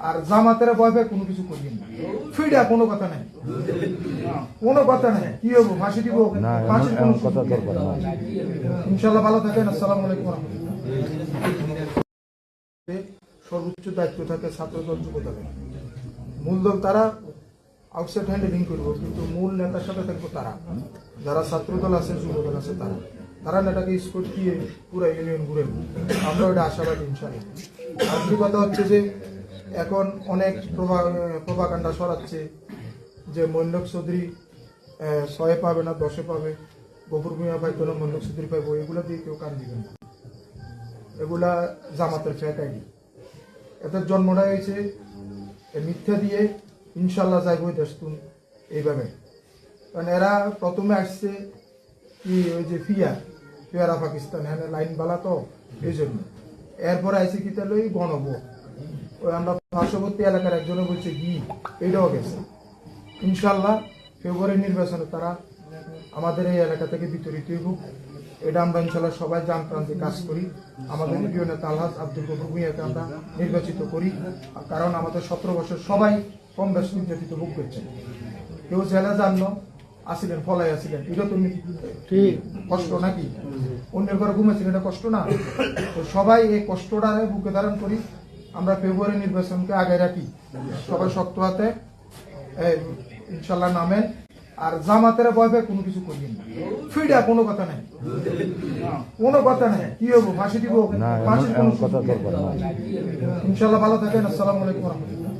আর জামাতের ভয় পেয়ে কোনো কিছু করিয়েন না। ফিডা কোনো কথা নাই, কোনো কথা নাই। কি হবো, ফাঁসি দিব? ফাঁসির কোনো কথা দরকার না। ইনশাল্লাহ ভালো থাকেন। আসসালামু আলাইকুম ওয়া রাহমাতুল্লাহ। সর্বোচ্চ দায়িত্ব থাকে ছাত্রদল যুবদলের। মূল দল তারা আউটসাইড হ্যান্ডেলিং করবো, কিন্তু মূল নেতার সাথে থাকবো তারা, যারা ছাত্রদল আছে যুবদল আছে তারা। তারা নেতাকে স্কোর দিয়ে পুরো ইউনিয়ন ঘুরে, আমরা ওটা আশাবাদী ইনশাল্লাহ। আর কি কথা হচ্ছে যে এখন অনেক প্রভাকাণ্ডা ছড়াচ্ছে যে মৈনক চৌধুরী 6 পাবে না 10 পাবে, গফুর মিয়া পাইতো না মৈনক চৌধুরী পাইবো, এগুলা দিয়ে কেউ কান দিবেন না। এগুলা জামাতের ফেক আইডি। এদের জন্মটা হয়েছে মিথ্যা দিয়ে। ইনশাল্লাহ যাইব দেশতুন এইভাবে। কারণ এরা প্রথমে আসছে কি ওই যে ফিয়ারা পাকিস্তান, হ্যাঁ লাইন বালা তো এই জন্য। এরপরে আইসে কি তাহলে ওই গণব, ওই আমরা পার্শ্ববর্তী এলাকার একজনে বলছে গি, এইটাও গেছে। ইনশাল্লাহ ফেব্রুয়ারি নির্বাচনে তারা আমাদের এই এলাকা থেকে বিতরিত হোক, এটা আমরা ইনশাল্লাহ সবাই জান প্রান্তে কাজ করি। আমাদের প্রিয় নেতা আলহাজ আব্দুল গফুর ভূঁইয়াকে আমরা নির্বাচিত করি, কারণ আমাদের 17 বছর সবাই কম বেশ নির্যাতিত ভোগ করছেন। কেউ জেলা জানলো আসিলেন, ফলাই আসিলেন, এটা তো ঠিক কষ্ট নাকি? অন্যের ঘরে ঘুমেছেন, এটা কষ্ট না? তো সবাই এই কষ্টটা বুকে ধারণ করি। আমরা ফেব্রুয়ারি নির্বাচনকে আগে রাখি, সবাই শক্ত হাতে ইনশাল্লাহ নামেন। আর জামাতের ভয় পেয়ে কোনো কিছু করিয়েন না। ফিডা কোনো কথা নাই, কোনো কথা নাই। কি হবো, ফাঁসি দিব? ফাঁসির কোনো কথা দরকার না। ইনশাল্লাহ ভালো থাকেন। আসসালামু আলাইকুম ওয়া রাহমাতুল্লাহ।